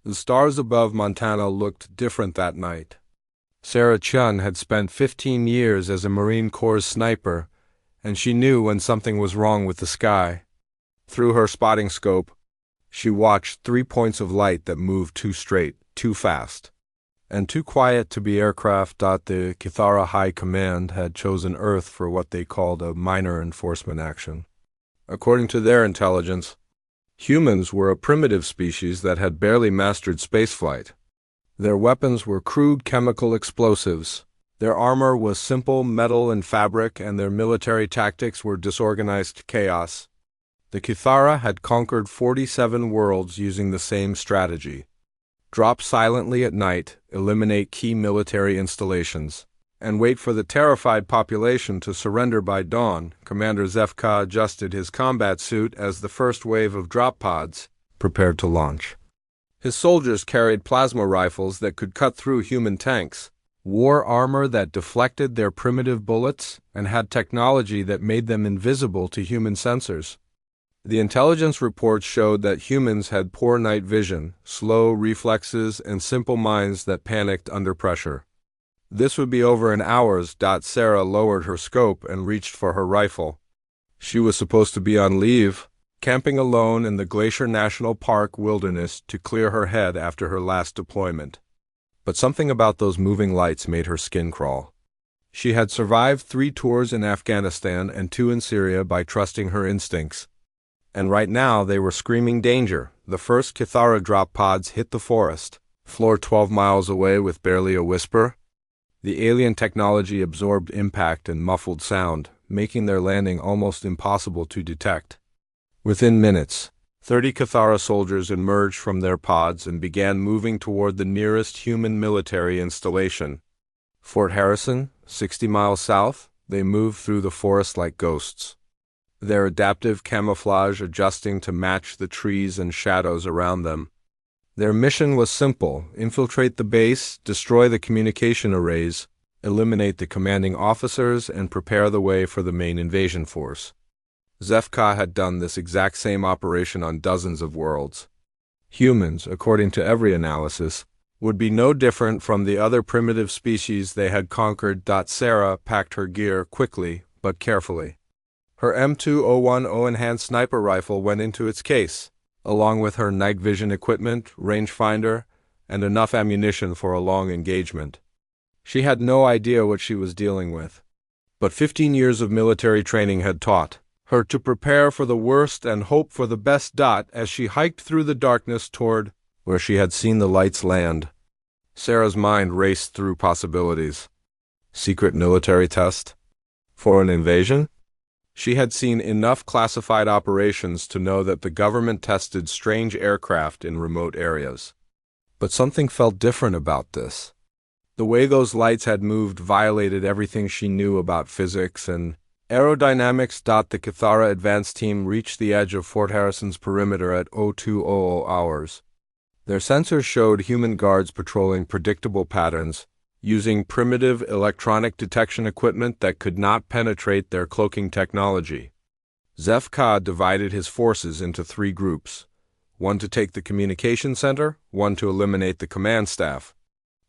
The stars above Montana looked different that night. Sarah Chun had spent 15 years as a Marine Corps sniper, and she knew when something was wrong with the sky. Through her spotting scope, she watched 3 points of light that moved too straight, too fast, and too quiet to be aircraft. The Kithara High Command had chosen Earth for what they called a minor enforcement action. According to their intelligence, humans were a primitive species that had barely mastered spaceflight. Their weapons were crude chemical explosives. Their armor was simple metal and fabric, and their military tactics were disorganized chaos. The Kithara had conquered 47 worlds using the same strategy. Drop silently at night, eliminate key military installations, and wait for the terrified population to surrender by dawn. Commander Zefka adjusted his combat suit as the first wave of drop pods prepared to launch. His soldiers carried plasma rifles that could cut through human tanks, wore armor that deflected their primitive bullets, and had technology that made them invisible to human sensors. The intelligence reports showed that humans had poor night vision, slow reflexes, and simple minds that panicked under pressure. This would be over in hours. Sarah lowered her scope and reached for her rifle. She was supposed to be on leave, camping alone in the Glacier National Park wilderness to clear her head after her last deployment. But something about those moving lights made her skin crawl. She had survived 3 tours in Afghanistan and 2 in Syria by trusting her instincts. And right now they were screaming danger. The first Kithara drop pods hit the forest, floor 12 miles away with barely a whisper. The alien technology absorbed impact and muffled sound, making their landing almost impossible to detect. Within minutes, 30 Kithara soldiers emerged from their pods and began moving toward the nearest human military installation. Fort Harrison, 60 miles south, they moved through the forest like ghosts, their adaptive camouflage adjusting to match the trees and shadows around them. Their mission was simple: infiltrate the base, destroy the communication arrays, eliminate the commanding officers, and prepare the way for the main invasion force. Zefka had done this exact same operation on dozens of worlds. Humans, according to every analysis, would be no different from the other primitive species they had conquered. Sarah packed her gear quickly but carefully. Her M2010 enhanced sniper rifle went into its case, along with her night vision equipment, rangefinder, and enough ammunition for a long engagement. She had no idea what she was dealing with, but 15 years of military training had taught her to prepare for the worst and hope for the best. As she hiked through the darkness toward where she had seen the lights land, Sarah's mind raced through possibilities. Secret military test? For an invasion? She had seen enough classified operations to know that the government tested strange aircraft in remote areas. But something felt different about this. The way those lights had moved violated everything she knew about physics and aerodynamics. The Kithara advance team reached the edge of Fort Harrison's perimeter at 0200 hours. Their sensors showed human guards patrolling predictable patterns, using primitive electronic detection equipment that could not penetrate their cloaking technology. Zefka divided his forces into 3 groups, one to take the communication center, one to eliminate the command staff,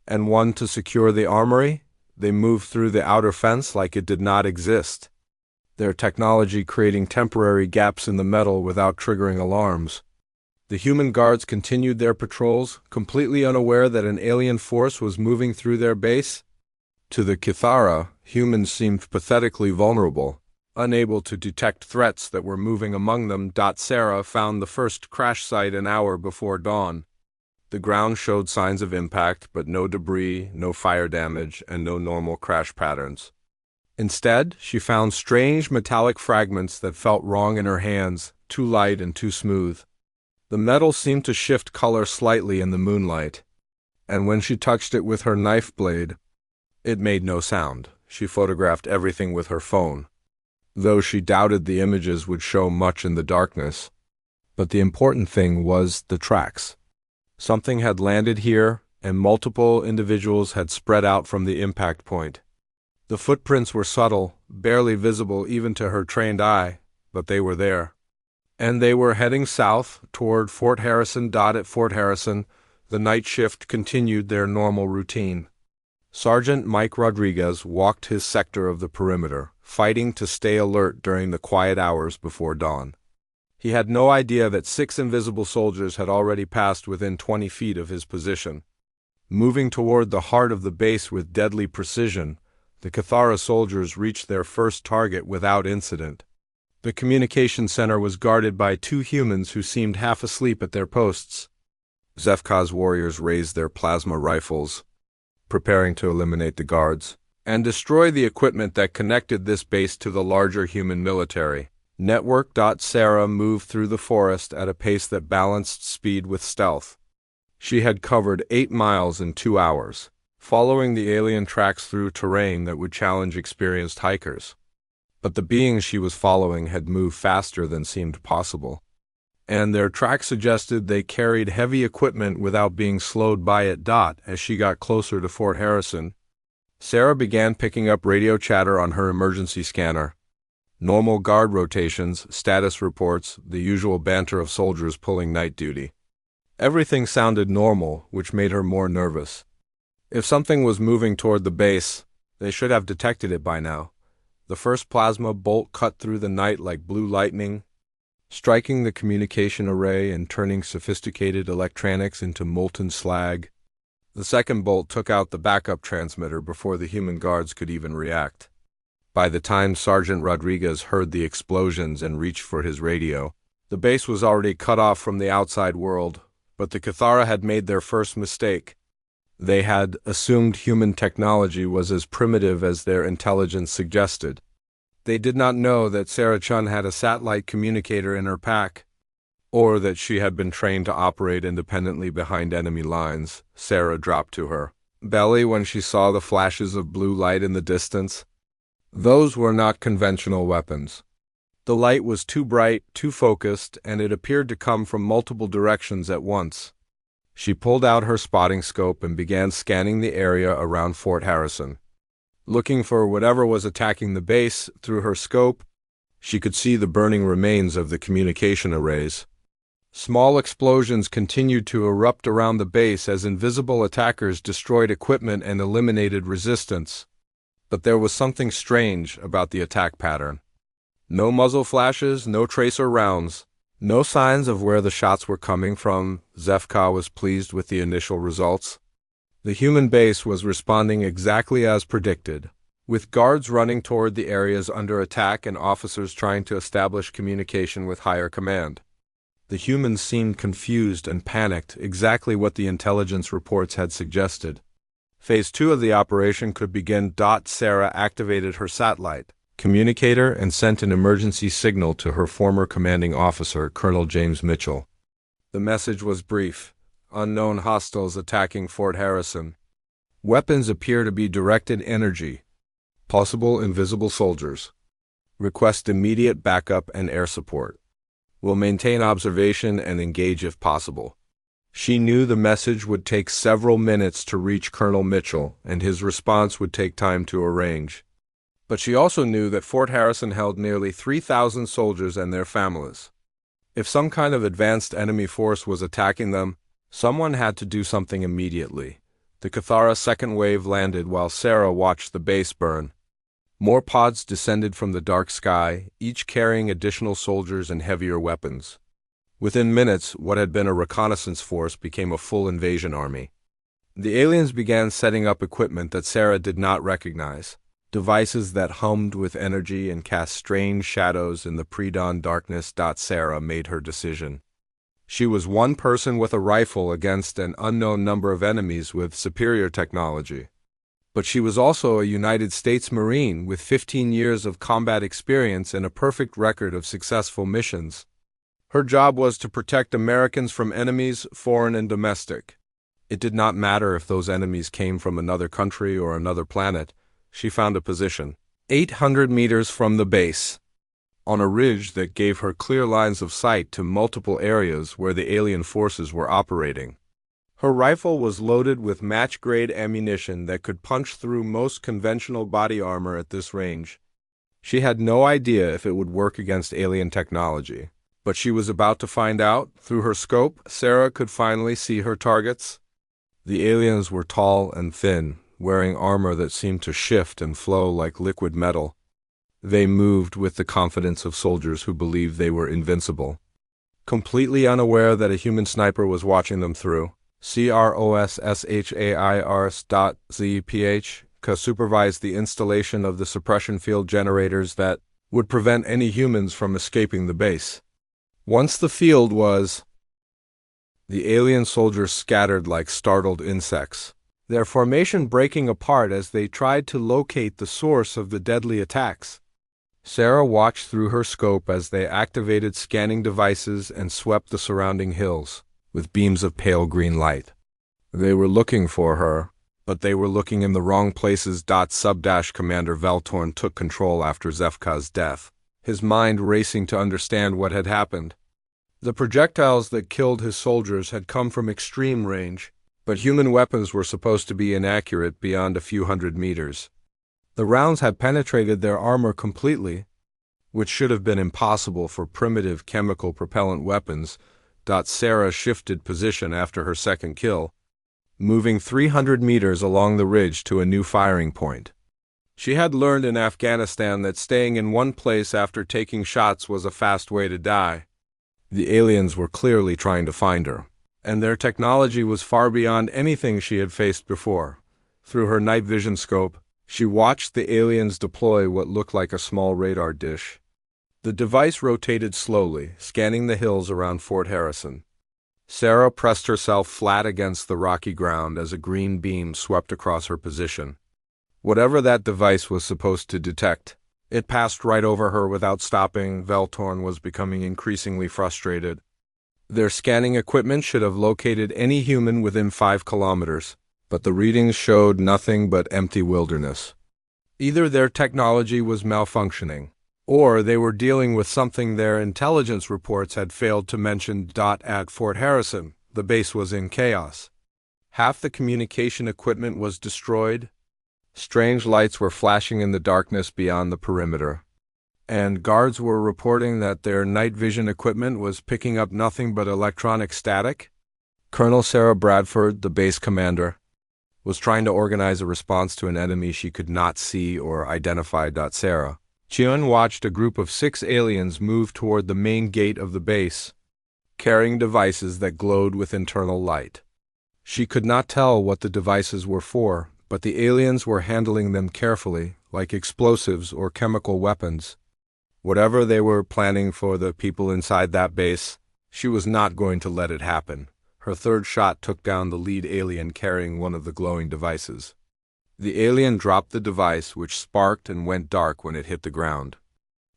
and one to secure the armory. They moved through the outer fence like it did not exist, their technology creating temporary gaps in the metal without triggering alarms. The human guards continued their patrols, completely unaware that an alien force was moving through their base. To the Kithara, humans seemed pathetically vulnerable, unable to detect threats that were moving among them. Sarah found the first crash site an hour before dawn. The ground showed signs of impact, but no debris, no fire damage, and no normal crash patterns. Instead, she found strange metallic fragments that felt wrong in her hands, too light and too smooth. The metal seemed to shift color slightly in the moonlight, and when she touched it with her knife blade, it made no sound. She photographed everything with her phone, though she doubted the images would show much in the darkness. But the important thing was the tracks. Something had landed here, and multiple individuals had spread out from the impact point. The footprints were subtle, barely visible even to her trained eye, but they were there. And they were heading south toward Fort Harrison. At Fort Harrison, The night shift continued their normal routine. Sergeant Mike Rodriguez walked his sector of the perimeter, fighting to stay alert during the quiet hours before dawn. He had no idea that 6 invisible soldiers had already passed within 20 feet of his position. Moving toward the heart of the base with deadly precision, the Cathara soldiers reached their first target without incident. The communication center was guarded by 2 humans who seemed half asleep at their posts. Zefka's warriors raised their plasma rifles, preparing to eliminate the guards, and destroy the equipment that connected this base to the larger human military. Network. Sarah moved through the forest at a pace that balanced speed with stealth. She had covered 8 miles in 2 hours, following the alien tracks through terrain that would challenge experienced hikers. But the beings she was following had moved faster than seemed possible, and their tracks suggested they carried heavy equipment without being slowed by it. As she got closer to Fort Harrison, Sarah began picking up radio chatter on her emergency scanner. Normal guard rotations, status reports, the usual banter of soldiers pulling night duty. Everything sounded normal, which made her more nervous. If something was moving toward the base, they should have detected it by now. The first plasma bolt cut through the night like blue lightning, striking the communication array and turning sophisticated electronics into molten slag. The second bolt took out the backup transmitter before the human guards could even react. By the time Sergeant Rodriguez heard the explosions and reached for his radio, the base was already cut off from the outside world, but the Cathara had made their first mistake. They had assumed human technology was as primitive as their intelligence suggested. They did not know that Sarah Chun had a satellite communicator in her pack, or that she had been trained to operate independently behind enemy lines. Sarah dropped to her belly when she saw the flashes of blue light in the distance. Those were not conventional weapons. The light was too bright, too focused, and it appeared to come from multiple directions at once. She pulled out her spotting scope and began scanning the area around Fort Harrison. Looking for whatever was attacking the base, through her scope, she could see the burning remains of the communication arrays. Small explosions continued to erupt around the base as invisible attackers destroyed equipment and eliminated resistance. But there was something strange about the attack pattern. No muzzle flashes, no tracer rounds, no signs of where the shots were coming from. Zefka was pleased with the initial results. The human base was responding exactly as predicted, with guards running toward the areas under attack and officers trying to establish communication with higher command. The humans seemed confused and panicked, exactly what the intelligence reports had suggested. Phase 2 of the operation could begin. Sarah activated her satellite communicator and sent an emergency signal to her former commanding officer, Colonel James Mitchell. The message was brief. Unknown hostiles attacking Fort Harrison. Weapons appear to be directed energy. Possible invisible soldiers. Request immediate backup and air support. Will maintain observation and engage if possible. She knew the message would take several minutes to reach Colonel Mitchell, and his response would take time to arrange. But she also knew that Fort Harrison held nearly 3,000 soldiers and their families. If some kind of advanced enemy force was attacking them, someone had to do something immediately. The Cathara second wave landed while Sarah watched the base burn. More pods descended from the dark sky, each carrying additional soldiers and heavier weapons. Within minutes, what had been a reconnaissance force became a full invasion army. The aliens began setting up equipment that Sarah did not recognize, devices that hummed with energy and cast strange shadows in the pre-dawn darkness. Sarah made her decision. She was one person with a rifle against an unknown number of enemies with superior technology. But she was also a United States Marine with 15 years of combat experience and a perfect record of successful missions. Her job was to protect Americans from enemies, foreign and domestic. It did not matter if those enemies came from another country or another planet. She found a position, 800 meters from the base, on a ridge that gave her clear lines of sight to multiple areas where the alien forces were operating. Her rifle was loaded with match-grade ammunition that could punch through most conventional body armor at this range. She had no idea if it would work against alien technology. But she was about to find out. Through her scope, Sarah could finally see her targets. The aliens were tall and thin, wearing armor that seemed to shift and flow like liquid metal. They moved with the confidence of soldiers who believed they were invincible, completely unaware that a human sniper was watching them through. CROSSHAIRS.ZPH supervised the installation of the suppression field generators that would prevent any humans from escaping the base. Once the field was, the alien soldiers scattered like startled insects, their formation breaking apart as they tried to locate the source of the deadly attacks. Sarah watched through her scope as they activated scanning devices and swept the surrounding hills with beams of pale green light. They were looking for her, but they were looking in the wrong places. Commander Veltorn took control after Zefka's death, his mind racing to understand what had happened. The projectiles that killed his soldiers had come from extreme range, but human weapons were supposed to be inaccurate beyond a few hundred meters. The rounds had penetrated their armor completely, which should have been impossible for primitive chemical propellant weapons. Sarah shifted position after her second kill, moving 300 meters along the ridge to a new firing point. She had learned in Afghanistan that staying in one place after taking shots was a fast way to die. The aliens were clearly trying to find her, and their technology was far beyond anything she had faced before. Through her night vision scope, she watched the aliens deploy what looked like a small radar dish. The device rotated slowly, scanning the hills around Fort Harrison. Sarah pressed herself flat against the rocky ground as a green beam swept across her position. Whatever that device was supposed to detect, it passed right over her without stopping. Veltorn was becoming increasingly frustrated. Their scanning equipment should have located any human within 5 kilometers, but the readings showed nothing but empty wilderness. Either their technology was malfunctioning, or they were dealing with something their intelligence reports had failed to mention. At Fort Harrison, the base was in chaos. Half the communication equipment was destroyed. Strange lights were flashing in the darkness beyond the perimeter, and guards were reporting that their night vision equipment was picking up nothing but electronic static. Colonel Sarah Bradford, the base commander, was trying to organize a response to an enemy she could not see or identify. Sarah Chun watched a group of 6 aliens move toward the main gate of the base, carrying devices that glowed with internal light. She could not tell what the devices were for, but the aliens were handling them carefully, like explosives or chemical weapons. Whatever they were planning for the people inside that base, she was not going to let it happen. Her third shot took down the lead alien carrying one of the glowing devices. The alien dropped the device, which sparked and went dark when it hit the ground.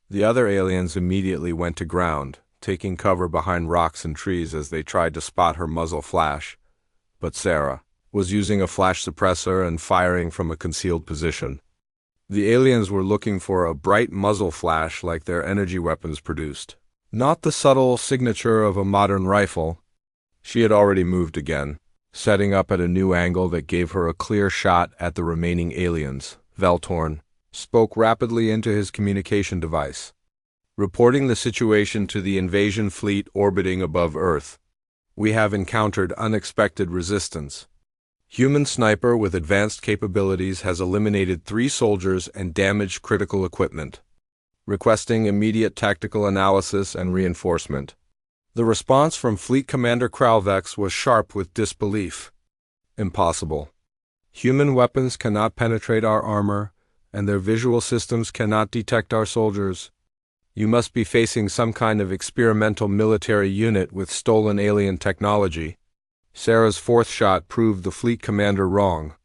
The other aliens immediately went to ground, taking cover behind rocks and trees as they tried to spot her muzzle flash. But Sarah was using a flash suppressor and firing from a concealed position. The aliens were looking for a bright muzzle flash like their energy weapons produced, not the subtle signature of a modern rifle. She had already moved again, setting up at a new angle that gave her a clear shot at the remaining aliens. Veltorn spoke rapidly into his communication device, reporting the situation to the invasion fleet orbiting above Earth. We have encountered unexpected resistance. Human sniper with advanced capabilities has eliminated 3 soldiers and damaged critical equipment, requesting immediate tactical analysis and reinforcement. The response from Fleet Commander Kralvex was sharp with disbelief. Impossible. Human weapons cannot penetrate our armor, and their visual systems cannot detect our soldiers. You must be facing some kind of experimental military unit with stolen alien technology. Sarah's fourth shot proved the fleet commander wrong.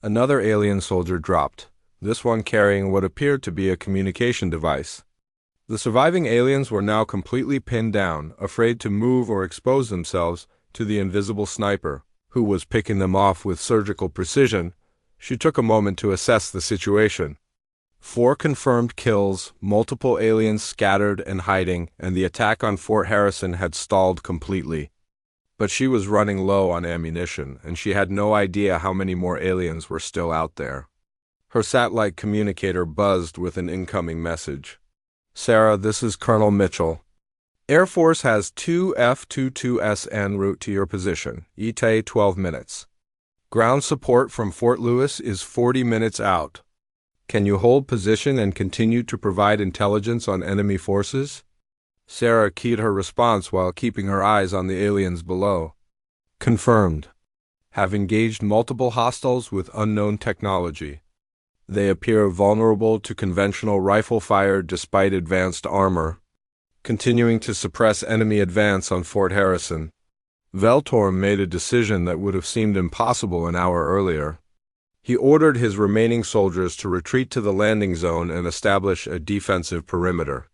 Another alien soldier dropped, this one carrying what appeared to be a communication device. The surviving aliens were now completely pinned down, afraid to move or expose themselves to the invisible sniper, who was picking them off with surgical precision. She took a moment to assess the situation. 4 confirmed kills, multiple aliens scattered and hiding, and the attack on Fort Harrison had stalled completely. But she was running low on ammunition, and she had no idea how many more aliens were still out there. Her satellite communicator buzzed with an incoming message. "Sarah, this is Colonel Mitchell. Air Force has 2 F-22S en route to your position. ETA 12 minutes. Ground support from Fort Lewis is 40 minutes out. Can you hold position and continue to provide intelligence on enemy forces? Sarah keyed her response while keeping her eyes on the aliens below. Confirmed. Have engaged multiple hostiles with unknown technology. They appear vulnerable to conventional rifle fire despite advanced armor, continuing to suppress enemy advance on Fort Harrison. Veltorm made a decision that would have seemed impossible an hour earlier. He ordered his remaining soldiers to retreat to the landing zone and establish a defensive perimeter.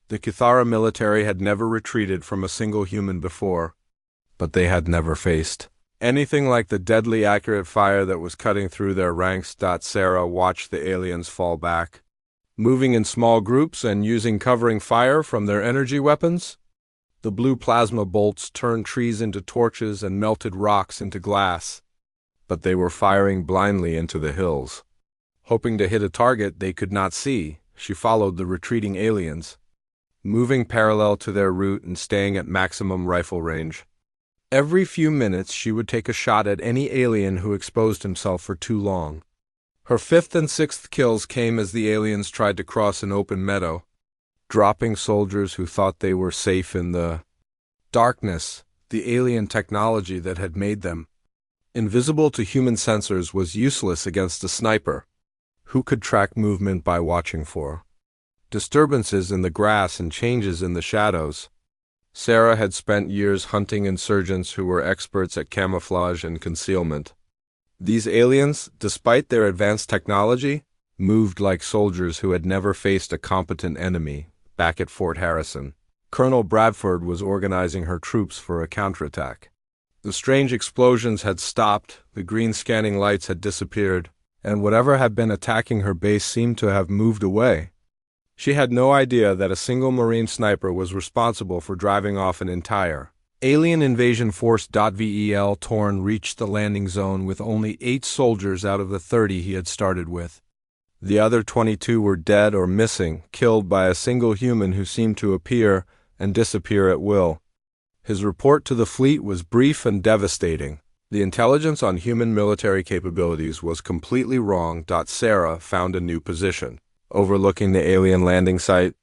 The Kithara military had never retreated from a single human before, but they had never faced anything like the deadly accurate fire that was cutting through their ranks. Sarah watched the aliens fall back, moving in small groups and using covering fire from their energy weapons. The blue plasma bolts turned trees into torches and melted rocks into glass, but they were firing blindly into the hills. Hoping to hit a target they could not see, she followed the retreating aliens, moving parallel to their route and staying at maximum rifle range. Every few minutes she would take a shot at any alien who exposed himself for too long. Her 5th and 6th kills came as the aliens tried to cross an open meadow, dropping soldiers who thought they were safe in the darkness. The alien technology that had made them invisible to human sensors was useless against a sniper, who could track movement by watching for disturbances in the grass and changes in the shadows. Sarah had spent years hunting insurgents who were experts at camouflage and concealment. These aliens, despite their advanced technology, moved like soldiers who had never faced a competent enemy. Back at Fort Harrison, Colonel Bradford was organizing her troops for a counterattack. The strange explosions had stopped, the green scanning lights had disappeared, and whatever had been attacking her base seemed to have moved away. She had no idea that a single Marine sniper was responsible for driving off an entire alien invasion force. Vel Torn reached the landing zone with only 8 soldiers out of the 30 he had started with. The other 22 were dead or missing, killed by a single human who seemed to appear and disappear at will. His report to the fleet was brief and devastating. The intelligence on human military capabilities was completely wrong. Sarah found a new position, overlooking the alien landing site.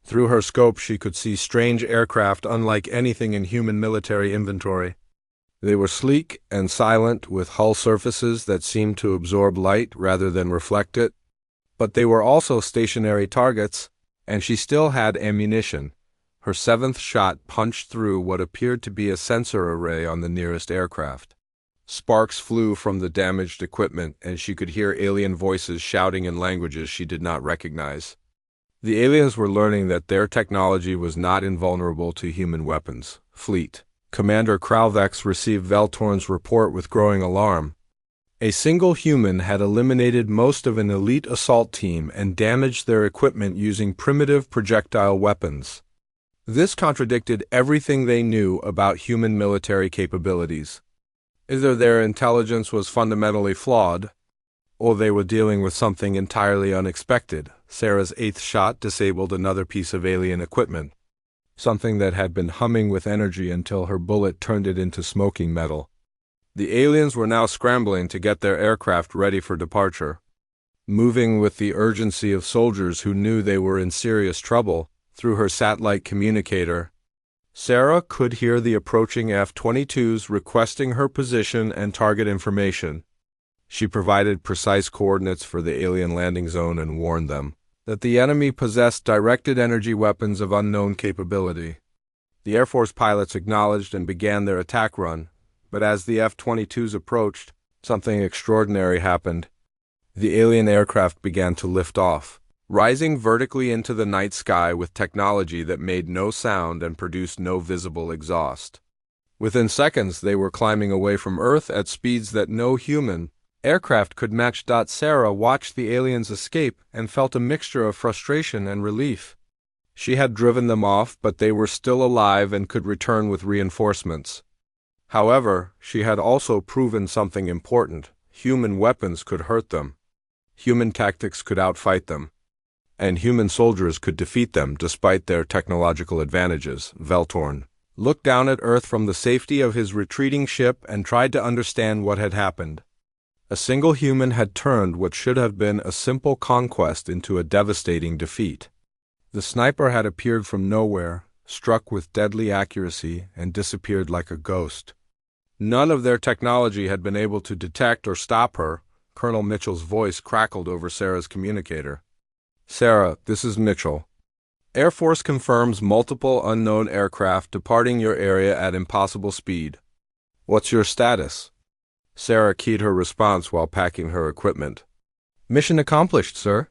Through her scope she could see strange aircraft unlike anything in human military inventory. They were sleek and silent, with hull surfaces that seemed to absorb light rather than reflect it. But they were also stationary targets, and she still had ammunition. Her 7th shot punched through what appeared to be a sensor array on the nearest aircraft. Sparks flew from the damaged equipment, and she could hear alien voices shouting in languages she did not recognize. The aliens were learning that their technology was not invulnerable to human weapons. Fleet Commander Kralvex received Veltorn's report with growing alarm. A single human had eliminated most of an elite assault team and damaged their equipment using primitive projectile weapons. This contradicted everything they knew about human military capabilities. Either their intelligence was fundamentally flawed, or they were dealing with something entirely unexpected. Sarah's 8th shot disabled another piece of alien equipment, something that had been humming with energy until her bullet turned it into smoking metal. The aliens were now scrambling to get their aircraft ready for departure. Moving with the urgency of soldiers who knew they were in serious trouble, through her satellite communicator, Sarah could hear the approaching F-22s requesting her position and target information. She provided precise coordinates for the alien landing zone and warned them that the enemy possessed directed energy weapons of unknown capability. The Air Force pilots acknowledged and began their attack run, but as the F-22s approached, something extraordinary happened. The alien aircraft began to lift off, rising vertically into the night sky with technology that made no sound and produced no visible exhaust. Within seconds, they were climbing away from Earth at speeds that no human aircraft could match. Sarah watched the aliens escape and felt a mixture of frustration and relief. She had driven them off, but they were still alive and could return with reinforcements. However, she had also proven something important. Human weapons could hurt them. Human tactics could outfight them. and human soldiers could defeat them despite their technological advantages. Veltorn looked down at Earth from the safety of his retreating ship and tried to understand what had happened. A single human had turned what should have been a simple conquest into a devastating defeat. The sniper had appeared from nowhere, struck with deadly accuracy, and disappeared like a ghost. None of their technology had been able to detect or stop her. Colonel Mitchell's voice crackled over Sarah's communicator. "Sarah, this is Mitchell. Air Force confirms multiple unknown aircraft departing your area at impossible speed. What's your status?" Sarah keyed her response while packing her equipment. "Mission accomplished, sir.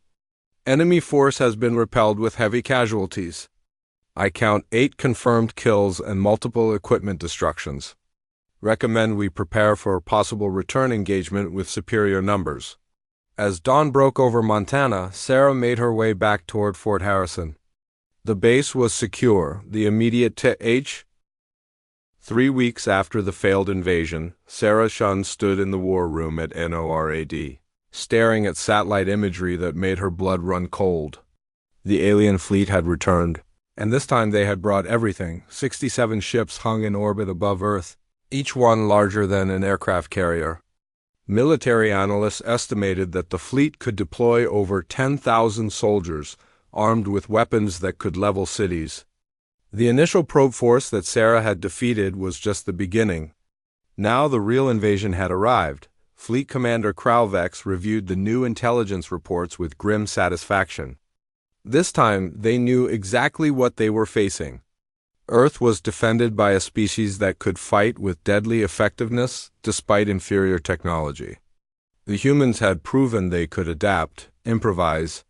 Enemy force has been repelled with heavy casualties. I count 8 confirmed kills and multiple equipment destructions. Recommend we prepare for possible return engagement with superior numbers." As dawn broke over Montana, Sarah made her way back toward Fort Harrison. The base was secure. The immediate 3 weeks after the failed invasion, Sarah Shun stood in the war room at NORAD, staring at satellite imagery that made her blood run cold. The alien fleet had returned, and this time they had brought everything. 67 ships hung in orbit above Earth, each one larger than an aircraft carrier. Military analysts estimated that the fleet could deploy over 10,000 soldiers, armed with weapons that could level cities. The initial probe force that Sarah had defeated was just the beginning. Now the real invasion had arrived. Fleet Commander Kralvex reviewed the new intelligence reports with grim satisfaction. This time, they knew exactly what they were facing. Earth was defended by a species that could fight with deadly effectiveness despite inferior technology. The humans had proven they could adapt, improvise,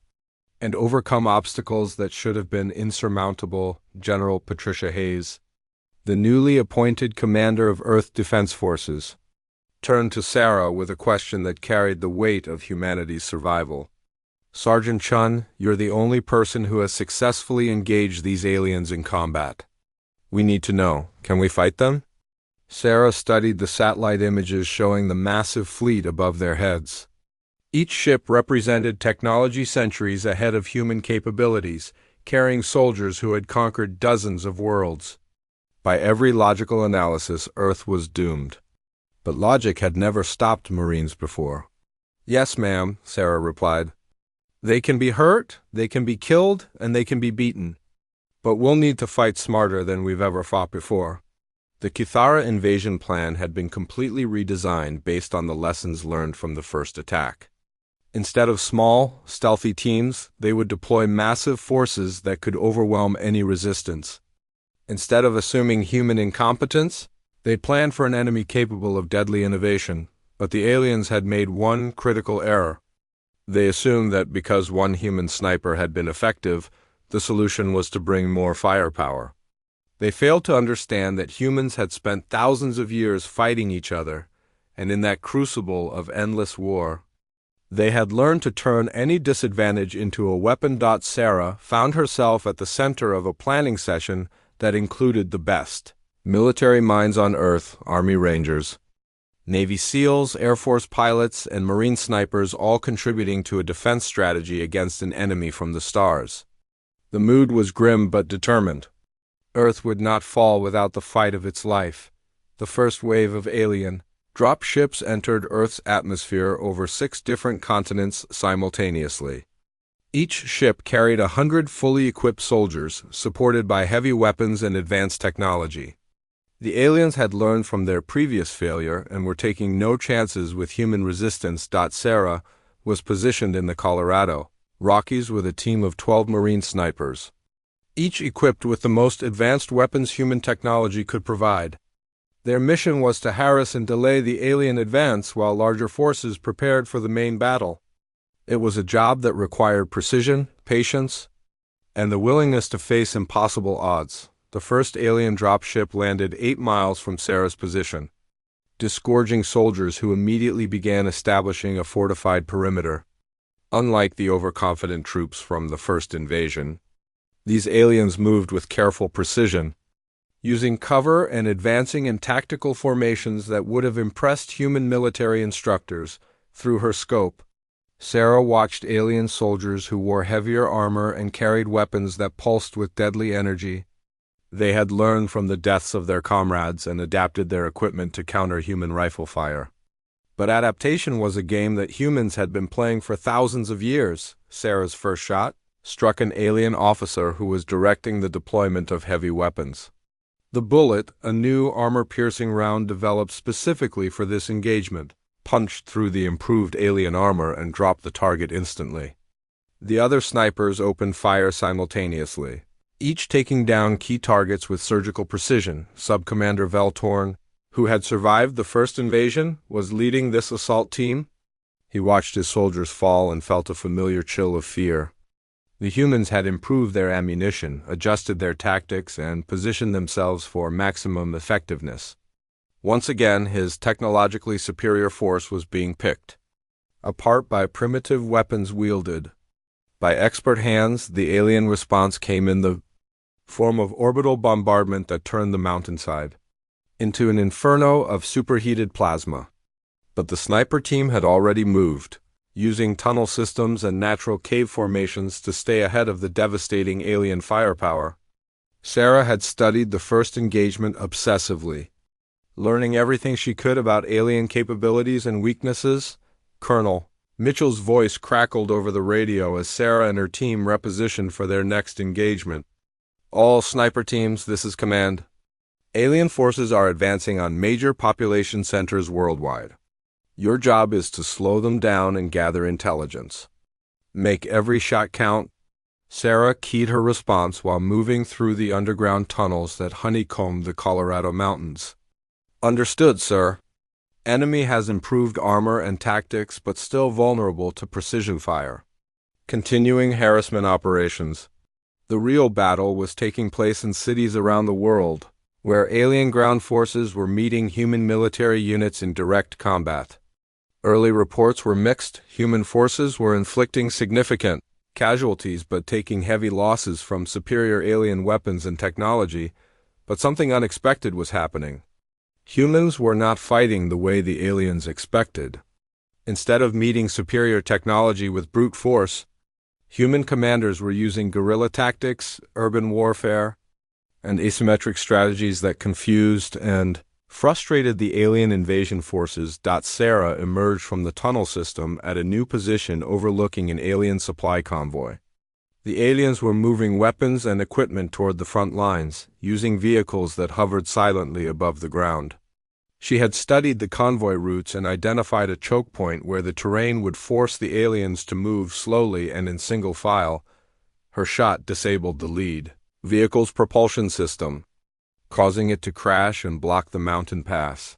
and overcome obstacles that should have been insurmountable. General Patricia Hayes, the newly appointed commander of Earth Defense Forces, turned to Sarah with a question that carried the weight of humanity's survival. "Sergeant Chun, you're the only person who has successfully engaged these aliens in combat. We need to know, can we fight them?" Sarah studied the satellite images showing the massive fleet above their heads. Each ship represented technology centuries ahead of human capabilities, carrying soldiers who had conquered dozens of worlds. By every logical analysis, Earth was doomed. But logic had never stopped Marines before. "Yes, ma'am," Sarah replied. "They can be hurt, they can be killed, and they can be beaten. But we'll need to fight smarter than we've ever fought before." The Kithara invasion plan had been completely redesigned based on the lessons learned from the first attack. Instead of small, stealthy teams, they would deploy massive forces that could overwhelm any resistance. Instead of assuming human incompetence, they planned for an enemy capable of deadly innovation. But the aliens had made one critical error. They assumed that because one human sniper had been effective, the solution was to bring more firepower. They failed to understand that humans had spent thousands of years fighting each other, and in that crucible of endless war, they had learned to turn any disadvantage into a weapon. Sarah found herself at the center of a planning session that included the best military minds on Earth, Army Rangers, Navy SEALs, Air Force pilots, and Marine snipers, all contributing to a defense strategy against an enemy from the stars. The mood was grim but determined. Earth would not fall without the fight of its life. The first wave of alien drop ships entered Earth's atmosphere over 6 different continents simultaneously. Each ship carried 100 fully equipped soldiers, supported by heavy weapons and advanced technology. The aliens had learned from their previous failure and were taking no chances with human resistance. Sarah was positioned in the Colorado Rockies with a team of 12 Marine snipers, each equipped with the most advanced weapons human technology could provide. Their mission was to harass and delay the alien advance while larger forces prepared for the main battle. It was a job that required precision, patience, and the willingness to face impossible odds. The first alien dropship landed 8 miles from Sarah's position, disgorging soldiers who immediately began establishing a fortified perimeter. Unlike the overconfident troops from the first invasion, these aliens moved with careful precision, using cover and advancing in tactical formations that would have impressed human military instructors. Through her scope, Sarah watched alien soldiers who wore heavier armor and carried weapons that pulsed with deadly energy. They had learned from the deaths of their comrades and adapted their equipment to counter human rifle fire. But adaptation was a game that humans had been playing for thousands of years. Sarah's first shot struck an alien officer who was directing the deployment of heavy weapons. The bullet, a new armor-piercing round developed specifically for this engagement, punched through the improved alien armor and dropped the target instantly. The other snipers opened fire simultaneously, each taking down key targets with surgical precision. Sub-Commander Veltorn, who had survived the first invasion, was leading this assault team. He watched his soldiers fall and felt a familiar chill of fear. The humans had improved their ammunition, adjusted their tactics, and positioned themselves for maximum effectiveness. Once again, his technologically superior force was being picked apart by primitive weapons wielded by expert hands. The alien response came in the form of orbital bombardment that turned the mountainside into an inferno of superheated plasma. But the sniper team had already moved, using tunnel systems and natural cave formations to stay ahead of the devastating alien firepower. Sarah had studied the first engagement obsessively, learning everything she could about alien capabilities and weaknesses. Colonel Mitchell's voice crackled over the radio as Sarah and her team repositioned for their next engagement. All sniper teams, this is command. Alien forces are advancing on major population centers worldwide. Your job is to slow them down and gather intelligence. Make every shot count. Sarah keyed her response while moving through the underground tunnels that honeycombed the Colorado mountains. Understood, sir. Enemy has improved armor and tactics but still vulnerable to precision fire. Continuing harassment operations. The real battle was taking place in cities around the world, where alien ground forces were meeting human military units in direct combat. Early reports were mixed. Human forces were inflicting significant casualties but taking heavy losses from superior alien weapons and technology, but something unexpected was happening. Humans were not fighting the way the aliens expected. Instead of meeting superior technology with brute force, human commanders were using guerrilla tactics, urban warfare, and asymmetric strategies that confused and frustrated the alien invasion forces. Sarah emerged from the tunnel system at a new position overlooking an alien supply convoy. The aliens were moving weapons and equipment toward the front lines, using vehicles that hovered silently above the ground. She had studied the convoy routes and identified a choke point where the terrain would force the aliens to move slowly and in single file. Her shot disabled the lead vehicle's propulsion system, causing it to crash and block the mountain pass.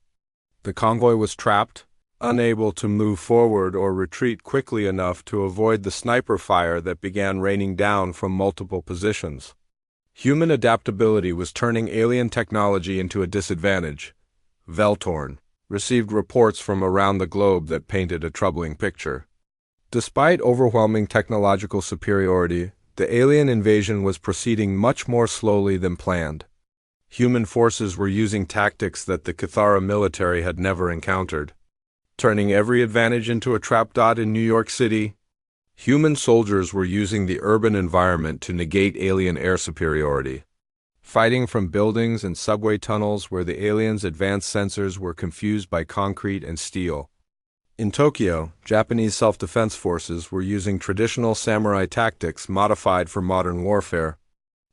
The convoy was trapped, unable to move forward or retreat quickly enough to avoid the sniper fire that began raining down from multiple positions. Human adaptability was turning alien technology into a disadvantage. Veltorn received reports from around the globe that painted a troubling picture. Despite overwhelming technological superiority, the alien invasion was proceeding much more slowly than planned. Human forces were using tactics that the Cathara military had never encountered, turning every advantage into a trap. In New York City, human soldiers were using the urban environment to negate alien air superiority, fighting from buildings and subway tunnels where the aliens' advanced sensors were confused by concrete and steel. In Tokyo, Japanese self-defense forces were using traditional samurai tactics modified for modern warfare,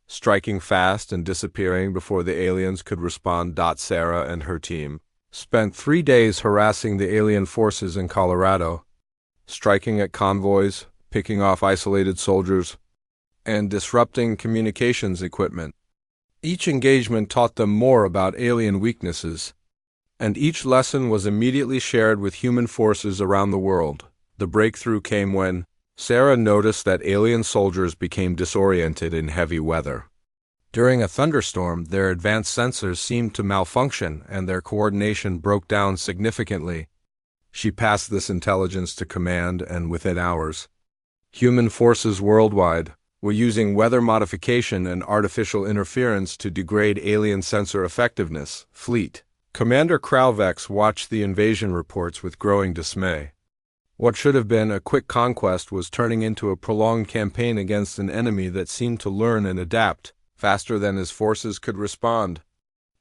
striking fast and disappearing before the aliens could respond. Sarah and her team spent 3 days harassing the alien forces in Colorado, striking at convoys, picking off isolated soldiers, and disrupting communications equipment. Each engagement taught them more about alien weaknesses, and each lesson was immediately shared with human forces around the world. The breakthrough came when Sarah noticed that alien soldiers became disoriented in heavy weather. During a thunderstorm, their advanced sensors seemed to malfunction and their coordination broke down significantly. She passed this intelligence to command, and within hours, human forces worldwide were using weather modification and artificial interference to degrade alien sensor effectiveness. Fleet Commander Kralvex watched the invasion reports with growing dismay. What should have been a quick conquest was turning into a prolonged campaign against an enemy that seemed to learn and adapt faster than his forces could respond.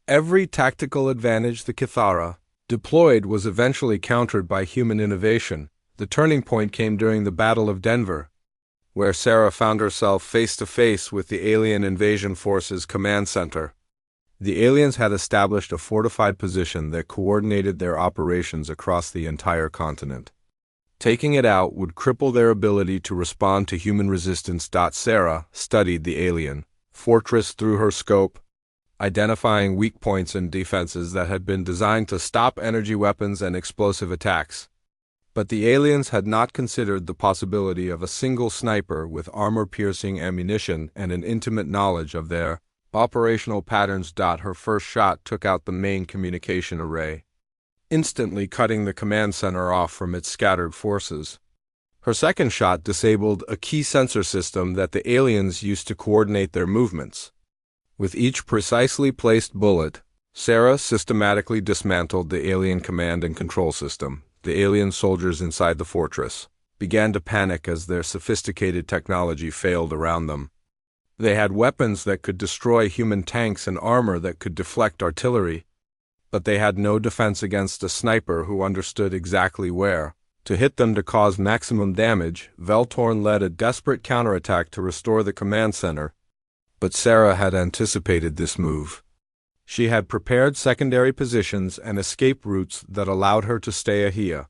Every tactical advantage the Kithara deployed was eventually countered by human innovation. The turning point came during the Battle of Denver, where Sarah found herself face to face with the alien invasion forces command center. The aliens had established a fortified position that coordinated their operations across the entire continent. Taking it out would cripple their ability to respond to human resistance. Sarah studied the alien fortress through her scope, identifying weak points and defenses that had been designed to stop energy weapons and explosive attacks. But the aliens had not considered the possibility of a single sniper with armor-piercing ammunition and an intimate knowledge of their operational patterns. Her first shot took out the main communication array, instantly cutting the command center off from its scattered forces. Her second shot disabled a key sensor system that the aliens used to coordinate their movements. With each precisely placed bullet, Sarah systematically dismantled the alien command and control system. The alien soldiers inside the fortress began to panic as their sophisticated technology failed around them. They had weapons that could destroy human tanks and armor that could deflect artillery, but they had no defense against a sniper who understood exactly where to hit them to cause maximum damage. Veltorn led a desperate counterattack to restore the command center, but Sarah had anticipated this move. She had prepared secondary positions and escape routes that allowed her to stay ahead.